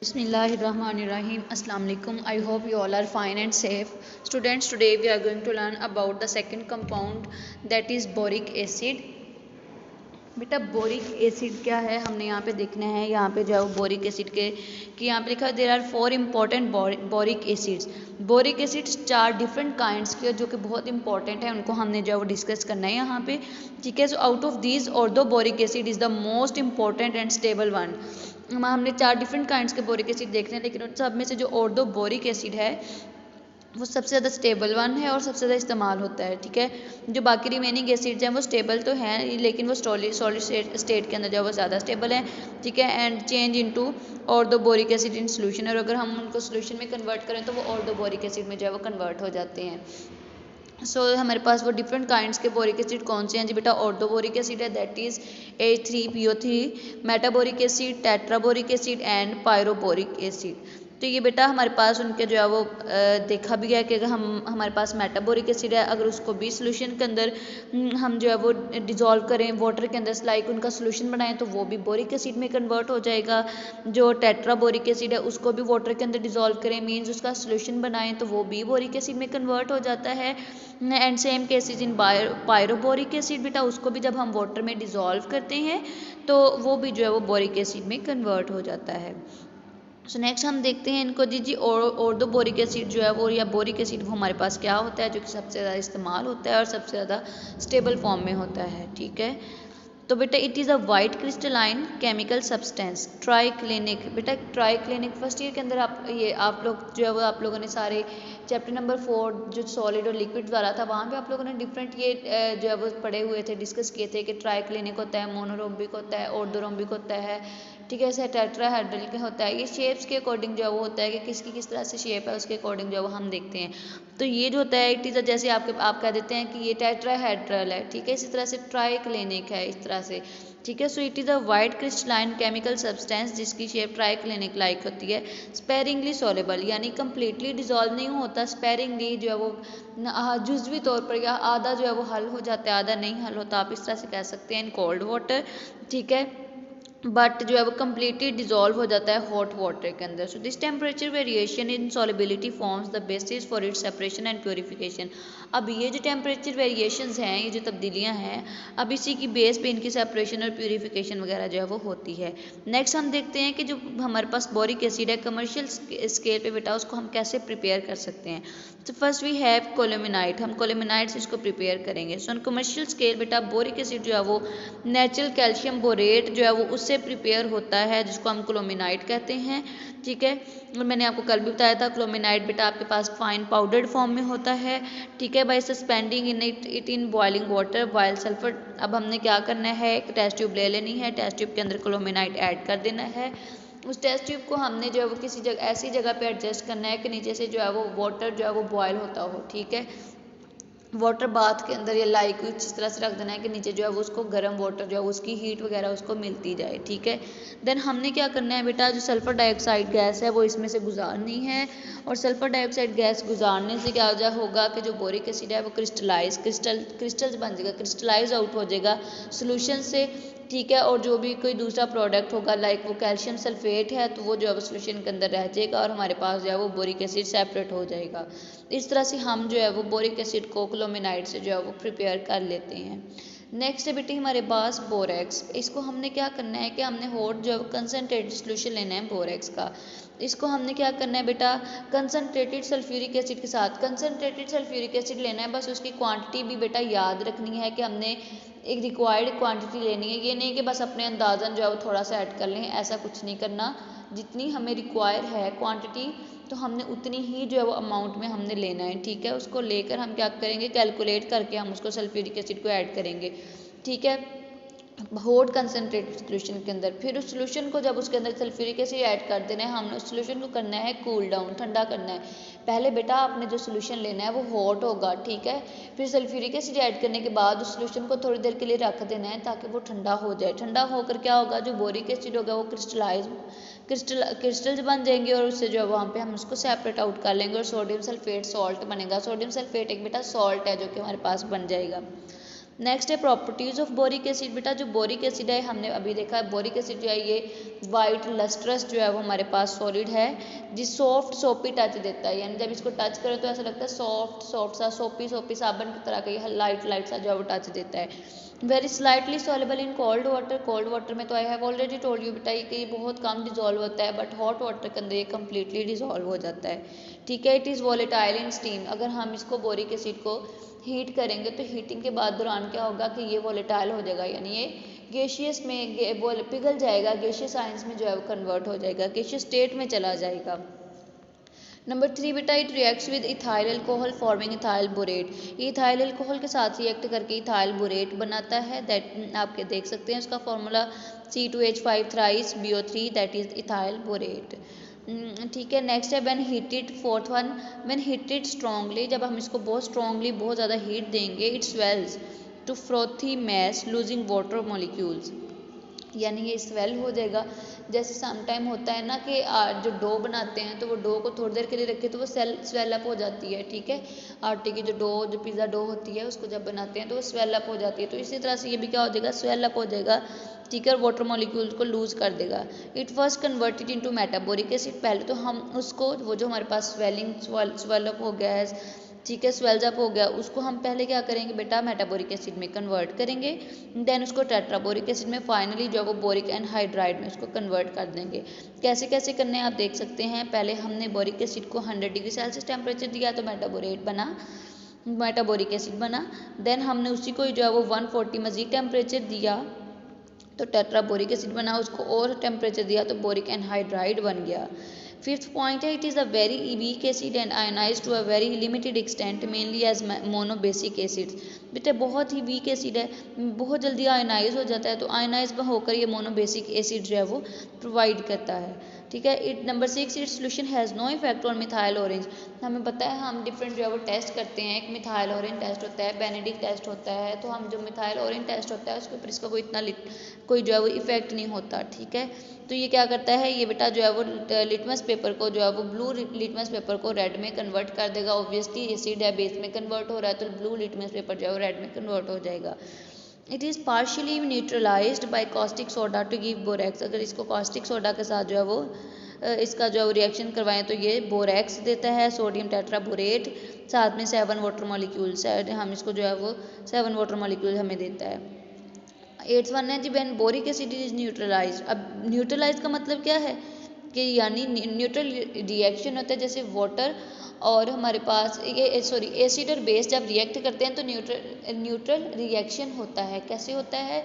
Bismillahirrahmanirrahim. Assalamu alaikum. I hope you all are fine and safe. Students, today we are going to learn about the second compound, that is boric acid. बेटा boric acid क्या है हमने यहाँ पे देखना है। यहाँ पे जो है वो बोरिक एसिड के कि यहाँ पे लिखा है there are 4 important boric acids. Boric acids 4 different kinds के जो कि बहुत इंपॉर्टेंट है, उनको हमने जो है वो डिस्कस करना है यहाँ पे। ठीक है, so out of these ortho boric acid is the most important and stable one. हमने 4 डिफरेंट काइंड्स के बोरिक एसिड देखने हैं, लेकिन उन सब में से जो ऑर्थो बोरिक एसिड है वो सबसे ज़्यादा स्टेबल वन है और सबसे ज़्यादा इस्तेमाल होता है। ठीक है, जो बाकी रिमेनिंग एसिड्स हैं वो स्टेबल तो हैं, लेकिन वो सॉलिड स्टेट के अंदर जो है वो ज़्यादा स्टेबल है। ठीक है, and change into orthoboric acid in solution, और अगर हम उनको सोल्यूशन में कन्वर्ट करें तो वो ऑर्थोबोरिक एसिड में जो है वो कन्वर्ट हो जाते हैं। हमारे पास वो डिफरेंट काइंड्स के बोरिक एसिड कौन से हैं जी बेटा? ऑर्थोबोरिक एसिड है, that is H3PO3, metaboric acid, tetraboric acid and pyroboric acid. तो ये बेटा हमारे पास उनके जो है वो देखा भी है कि अगर हमारे पास मेटाबोरिक एसिड है, अगर उसको भी सोल्यूशन के अंदर हम जो है वो डिज़ोल्व करें वाटर के अंदर, लाइक उनका सोल्यूशन बनाएं, तो वो भी बोरिक एसिड में कन्वर्ट हो जाएगा। जो टेट्राबोरिक एसिड है उसको भी वाटर के अंदर डिज़ोल्व करें, मीन्स उसका सोल्यूशन बनाएं, तो वो भी बोरिक एसिड में कन्वर्ट हो जाता है। And same cases in pyroboric acid, बेटा उसको भी जब हम वाटर में डिज़ोल्व करते हैं तो वो भी जो है वो बोरिक एसिड में कन्वर्ट हो जाता है। सो नेक्स्ट हम देखते हैं इनको जी ऑर्थोबोरिक एसिड जो है वो, या बोरिक एसिड, वो हमारे पास क्या होता है जो कि सबसे ज़्यादा इस्तेमाल होता है और सबसे ज़्यादा स्टेबल फॉर्म में होता है। ठीक है, तो बेटा it is a white crystalline chemical substance triclinic. बेटा ट्राइक्लिनिक फर्स्ट ईयर के अंदर आप लोग जो है वो आप लोगों ने सारे चैप्टर नंबर 4 जो सॉलिड और लिक्विड वाला था, वहाँ पे आप लोगों ने डिफरेंट ये जो है वो पढ़े हुए थे, डिस्कस किए थे कि ट्राइक्लिनिक होता है, मोनोरोम्बिक होता है, ऑर्थोरोम्बिक होता है। ठीक है, ऐसे टेट्राहेड्रल के होता है। ये शेप्स के अकॉर्डिंग जो है वो होता है कि किसकी किस तरह से शेप है, उसके अकॉर्डिंग जो है वो हम देखते हैं। तो ये जो होता है इट इज़ जैसे आप कह देते हैं कि ये टेट्राहेड्रल है। ठीक है, इसी तरह से ट्राइक्लिनिक है इस तरह से। ठीक है, so it is a white crystalline chemical substance जिसकी शेप ट्राइक्लिनिक लाइक होती है। स्पेरिंगली सॉलेबल, यानी कंप्लीटली डिजोल्व नहीं होता, स्पेरिंगली जो है वो जुजवी तौर पर या आधा जो है वो हल हो जाता है, आधा नहीं हल होता, आप इस तरह से कह सकते हैं इन कोल्ड वाटर। ठीक है, बट जो है वो कम्प्लीटली डिजोल्व हो जाता है हॉट वाटर के अंदर। So this temperature variation in solubility forms the basis for its separation and purification. अब ये जो टेम्परेचर वेरिएशंस हैं, ये जो तब्दीलियां हैं, अब इसी की बेस पे इनकी सेपरेशन और प्योरिफिकेशन वगैरह जो है वो होती है। नेक्स्ट हम देखते हैं कि जो हमारे पास बोरिक एसिड है कमर्शियल स्केल पे, बेटा उसको हम कैसे प्रिपेयर कर सकते हैं। तो फर्स्ट वी हैव कोलोमिनाइट, हम कोलोमिनाइट से इसको प्रिपेयर करेंगे। सो ऑन कमर्शियल स्केल बेटा बोरिक एसिड जो है वो नेचुरल कैल्शियम बोरेट जो है वो उससे प्रिपेयर होता है, जिसको हम क्लोमिनाइट कहते हैं। ठीक है, और मैंने आपको कल भी बताया था क्लोमिनाइट बेटा आपके पास फाइन पाउडर्ड फॉर्म में होता है। ठीक है, by suspending it in boiling water while sulphur. अब हमने क्या करना है, एक टेस्ट ट्यूब ले लेनी है, टेस्ट ट्यूब के अंदर क्लोमिनाइट ऐड कर देना है। उस टेस्ट ट्यूब को हमने जो है वो किसी जगह ऐसी जगह पे एडजस्ट करना है कि नीचे से जो है वो वाटर जो है वो बॉयल होता हो। ठीक है, वाटर बाथ के अंदर या लाइक कुछ इस तरह से रख देना है कि नीचे जो है वो उसको गर्म वाटर जो है उसकी हीट वगैरह उसको मिलती जाए। ठीक है, देन हमने क्या करना है बेटा, जो सल्फर डाइऑक्साइड गैस है वो इसमें से गुजारनी है, और सल्फर डाइऑक्साइड गैस गुजारने से क्या होगा कि जो बोरिक एसिड है वो क्रिस्टल्स बन जाएगा, क्रिस्टलाइज आउट हो जाएगा सोल्यूशन से। ठीक है, और जो भी कोई दूसरा प्रोडक्ट होगा लाइक वो कैल्शियम सल्फेट है, तो वो जो है वो सोल्यूशन के अंदर रह जाएगा और हमारे पास जो है वो बोरिक एसिड सेपरेट हो जाएगा। इस तरह से हम जो है वो बोरिक एसिड को क्लोमिनाइट से जो है वो प्रिपेयर कर लेते हैं। नेक्स्ट है बेटी हमारे पास बोरेक्स। इसको हमने क्या करना है कि हमने हॉट जो है कंसनट्रेटेड सोल्यूशन लेना है बोरेक्स का। इसको हमने क्या करना है बेटा, कंसनट्रेटेड सल्फ्यूरिक एसिड के साथ कंसनट्रेटेड सल्फ्यूरिक एसिड लेना है, बस उसकी क्वांटिटी भी बेटा याद रखनी है कि हमने एक रिक्वायर्ड क्वांटिटी लेनी है। ये नहीं कि बस अपने अंदाज़न जो है वो थोड़ा सा ऐड कर लें, ऐसा कुछ नहीं करना। जितनी हमें रिक्वायर है क्वांटिटी, तो हमने उतनी ही जो है वो अमाउंट में हमने लेना है। ठीक है, उसको लेकर हम क्या करेंगे, कैलकुलेट करके हम उसको सल्फ्यूरिक एसिड को ऐड करेंगे। ठीक है, हॉट कंसनट्रेटेड सोल्यूशन के अंदर। फिर उस सोल्यूशन को जब उसके अंदर सल्फ्यूरिक एसिड ऐड कर देना है, हमने उस सोल्यूशन को करना है कूल डाउन, ठंडा करना है। पहले बेटा आपने जो सोल्यूशन लेना है वो हॉट होगा। ठीक है, फिर सल्फ्यूरिक एसिड ऐड करने के बाद उस सोल्यूशन को थोड़ी देर के लिए रख देना है ताकि वो ठंडा हो जाए। ठंडा होकर क्या होगा, जो बोरिक एसिड होगा वो क्रिस्टल्स बन जाएंगे, और उससे जो है वहाँ पे हम उसको सेपरेट आउट कर लेंगे और सोडियम सल्फेट सॉल्ट बनेगा। सोडियम सल्फेट एक बेटा सॉल्ट है जो कि हमारे पास बन जाएगा। नेक्स्ट है प्रॉपर्टीज़ ऑफ बोरिक एसिड। बेटा जो बोरिक एसिड है हमने अभी देखा है, बोरिक एसिड जो है ये वाइट लस्ट्रस जो है वो हमारे पास सॉलिड है, जिस सॉफ्ट सोपी टच देता है, यानी जब इसको टच करें तो ऐसा लगता है सॉफ्ट सॉफ्ट सा सोपी सोपी साबन की तरह का ये लाइट लाइट सा जो है वो टच देता है। Very slightly soluble in cold water. Cold water में तो I have already told you बेटा कि ये बहुत कम डिजोल्व होता है, बट हॉट वाटर के अंदर ये कम्प्लीटली डिजोल्व हो जाता है। ठीक है। It is volatile in steam. अगर हम इसको बोरिक एसिड को हीट करेंगे तो हीटिंग के बाद दौरान क्या होगा कि ये वॉलेटाइल हो जाएगा, यानी ये गैशियस में वो पिघल जाएगा, गैशियस आयंस में जो है वो कन्वर्ट हो जाएगा, गैशियस स्टेट में चला जाएगा। नंबर 3 बेटा it reacts with ethyl alcohol forming ethyl borate. ये इथाइल अल्कोहल के साथ रिएक्ट करके इथाइल बोरेट बनाता है। दैट आपके देख सकते हैं उसका formula C2H5 thrice BO3 that is ethyl borate. ठीक है। नेक्स्ट है when heated, fourth one, when heated strongly, जब हम इसको बहुत स्ट्रांगली बहुत ज़्यादा हीट देंगे, it swells to frothy mass losing water molecules, यानी ये स्वेल हो जाएगा। जैसे सम टाइम होता है ना कि जो डो बनाते हैं तो वो डो को थोड़ी देर के लिए रखे तो वो स्वेल अप हो जाती है। ठीक है। आटे की जो पिज़्ज़ा डो होती है उसको जब बनाते हैं तो वो स्वेल अप हो जाती है, तो इसी तरह से ये भी क्या हो जाएगा, स्वेल अप हो जाएगा। ठीक है। और वाटर मॉलिक्यूल्स को लूज कर देगा। It first converted into metaboric acid. पहले तो हम उसको वो जो हमारे पास स्वेल अप हो गया है, ठीक है, स्वेल्स अप हो गया, उसको हम पहले क्या करेंगे बेटा, मेटाबोरिक एसिड में कन्वर्ट करेंगे, देन उसको टेट्राबोरिक एसिड में, फाइनली जो है वो बोरिक एनहाइड्राइड में उसको कन्वर्ट कर देंगे। कैसे कैसे करने हैं आप देख सकते हैं। पहले हमने बोरिक एसिड को 100 डिग्री सेल्सियस टेम्परेचर दिया तो मेटाबोरेट बना, मेटाबोरिक एसिड बना। देन हमने उसी को जो है वो 140 मजीद टेम्परेचर दिया तो टेट्राबोरिक एसिड बना, उसको और टेम्परेचर दिया तो बोरिक एनहाइड्राइड बन गया। फिफ्थ पॉइंट है, it is a very weak acid and ionise to a very limited extent mainly as monobasic acid. बेटा बहुत ही वीक एसिड है, बहुत जल्दी आयनाइज हो जाता है, तो आयनाइज होकर ये मोनोबेसिक एसिड जो है वो प्रोवाइड करता है। ठीक है। It number 6 it solution has no effect on methyl orange. हमें पता है हम डिफरेंट जो है वो टेस्ट करते हैं, एक मिथाइल ऑरेंज टेस्ट होता है, बेनेडिक्ट टेस्ट होता है, तो हम जो मिथाइल ऑरेंज टेस्ट होता है उसके ऊपर इसका कोई इतना कोई जो है वो इफेक्ट नहीं होता। ठीक है। तो ये क्या करता है, ये बेटा जो है वो लिटमस पेपर को जो है वो ब्लू लिटमस पेपर को रेड में कन्वर्ट कर देगा। ऑब्वियसली एसिड है, बेस में कन्वर्ट हो रहा है तो ब्लू लिटमस पेपर जो है वो रेड में कन्वर्ट हो जाएगा। It is partially neutralised by caustic soda to give borax. अगर इसको कॉस्टिक सोडा के साथ जो है वो इसका जो है रिएक्शन करवाएं तो ये बोरेक्स देता है, सोडियम टेट्राबोरेट, साथ में 7 वाटर मॉलिक्यूल्स है, हम इसको जो है वो 7 वाटर मॉलिक्यूल हमें देता है। 8th वन है जी when boric acid is neutralize. अब न्यूट्रलाइज का मतलब क्या है कि यानी न्यूट्रल रिएक्शन होता है, जैसे वाटर और हमारे पास ये सॉरी एसिड और बेस जब रिएक्ट करते हैं तो न्यूट्रल रिएक्शन होता है। कैसे होता है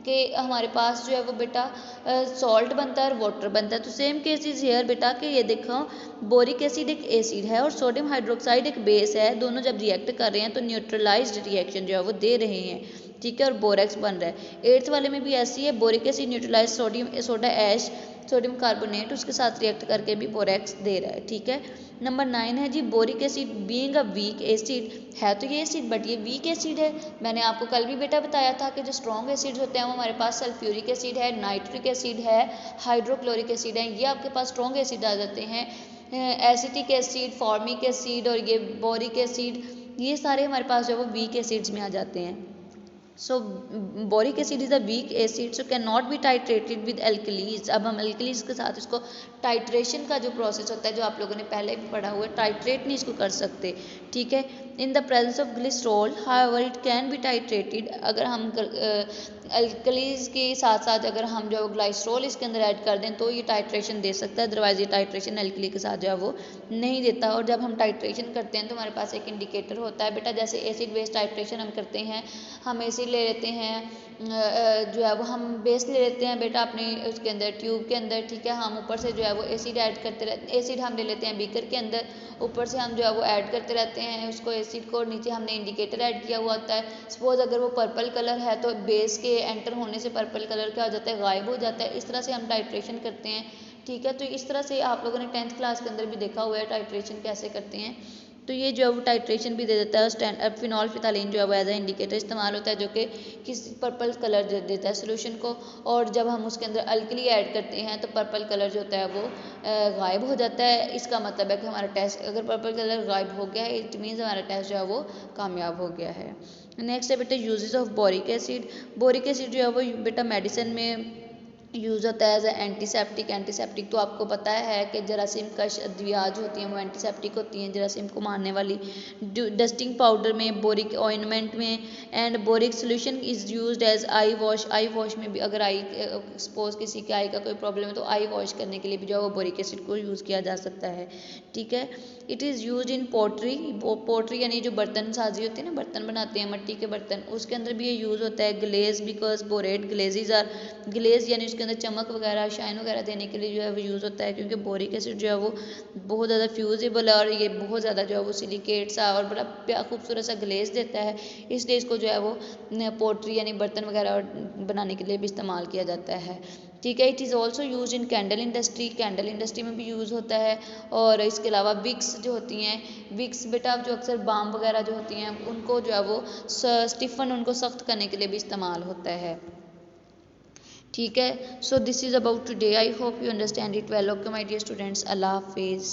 कि हमारे पास जो है वो बेटा सॉल्ट बनता है और वाटर बनता है। तो सेम केस इज हेयर बेटा कि ये देखो बोरिक एसिड एक एसिड है और सोडियम हाइड्रोक्साइड एक बेस है, दोनों जब रिएक्ट कर रहे हैं तो न्यूट्रलाइज्ड रिएक्शन जो है वो दे रहे हैं। ठीक है। और बोरेक्स बन रहा है। 8th वाले में भी ऐसी है, boric acid neutralise soda ash sodium carbonate उसके साथ रिएक्ट करके भी बोरेक्स दे रहा है। ठीक है। नंबर 9 है जी boric acid being a weak acid. है तो ये एसिड बट ये वीक एसिड है। मैंने आपको कल भी बेटा बताया था कि जो स्ट्रॉन्ग एसिड्स होते हैं वो हमारे पास सल्फ्यूरिक एसिड है, नाइट्रिक एसिड है, हाइड्रोक्लोरिक एसिड है, ये आपके पास स्ट्रॉन्ग एसिड आ जाते हैं। एसिटिक एसिड, फॉर्मिक एसिड और ये बोरिक एसिड, ये सारे हमारे पास जो है वो वीक एसिड्स में आ जाते हैं। So boric acid is a weak acid so can not be titrated with alkalis. अब हम एल्कलीज के साथ इसको टाइट्रेशन का जो प्रोसेस होता है जो आप लोगों ने पहले भी पढ़ा हुआ है, टाइट्रेट नहीं इसको कर सकते। ठीक है। In the presence of glycerol however it can be titrated. अगर हम एल्कलीज के साथ साथ अगर हम जो ग्लाइसरॉल इसके अंदर ऐड कर दें तो ये टाइट्रेशन दे सकता है, अदरवाइज ये टाइट्रेशन एल्कली के साथ जो है वो नहीं देता। और जब हम टाइट्रेशन करते हैं तो हमारे पास एक इंडिकेटर होता है बेटा, जैसे एसिड बेस टाइट्रेशन हम करते हैं, हम एसिड ले लेते हैं जो है वो हम बेस ले लेते हैं बेटा अपने उसके अंदर ट्यूब के अंदर। ठीक है। हम ऊपर से जो है वो एसिड ऐड करते रहते, एसिड हम ले लेते हैं बीकर के अंदर, ऊपर से हम जो है वो ऐड करते रहते हैं उसको एसिड को, नीचे हमने इंडिकेटर ऐड किया हुआ होता है। सपोज अगर वो पर्पल कलर है तो बेस के एंटर होने से पर्पल कलर क्या हो जाता है, गायब हो जाता है। इस तरह से हम टाइट्रेशन करते हैं। ठीक है। तो इस तरह से आप लोगों ने 10th क्लास के अंदर भी देखा हुआ है टाइट्रेशन कैसे करते हैं। तो ये जो है वो टाइट्रेशन भी दे देता है। स्टैंड फिनॉल फिथालीन जो है वो एज ए इंडिकेटर इस्तेमाल होता है, जो कि किसी पर्पल कलर दे देता है सोल्यूशन को, और जब हम उसके अंदर अल्कली ऐड करते हैं तो पर्पल कलर जो होता है वो गायब हो जाता है। इसका मतलब है कि हमारा टेस्ट, अगर पर्पल कलर गायब हो गया है, इट मीन्स हमारा टेस्ट जो है वो कामयाब हो गया है। नेक्स्ट है बेटा uses of boric acid. Boric acid जो है वो बेटा मेडिसिन में यूज़ होता है एज ए एंटीसेप्टिक। एंटीसेप्टिक तो आपको पता है कि जरासीम कश अद्वियात जो होती हैं वो एंटीसेप्टिक होती हैं, जरासीम को मारने वाली। डस्टिंग पाउडर में, बोरिक ऑइंटमेंट में, and boric solution is used as eye wash. Eye wash में भी अगर आई सपोज किसी के आई का कोई प्रॉब्लम है तो आई वॉश करने के लिए भी जो है वो बोरिक एसिड को यूज़ किया जा सकता है। ठीक है। It is use in pottery. Pottery यानी जो बर्तन साजी होती है ना, बर्तन बनाते हैं मिट्टी के बर्तन, उसके अंदर भी ये यूज़ होता है। Glaze, because borate glazes are, glaze यानी उसके अंदर चमक वगैरह शाइन वगैरह देने के लिए जो है वो यूज़ होता है, क्योंकि बोरिक एसिड जो है वो बहुत ज़्यादा फ्यूजिबल है और ये बहुत ज़्यादा जो है वो सिलिकेट सा और बड़ा खूबसूरत सा ग्लेज देता है, इसलिए इसको जो है वो पोट्री यानी बर्तन वगैरह बनाने के लिए भी इस्तेमाल किया जाता है। ठीक है। It is also use in candle industry. Candle industry में भी यूज़ होता है। और इसके अलावा विक्स जो होती हैं, विक्स बेटा जो अक्सर बाम वगैरह जो होती हैं उनको जो है वो स्टिफन, उनको सख्त करने के लिए भी इस्तेमाल होता है। ठीक है। So this is about today. I hope you understand it well. Okay my dear students, अल्लाह हाफिज़।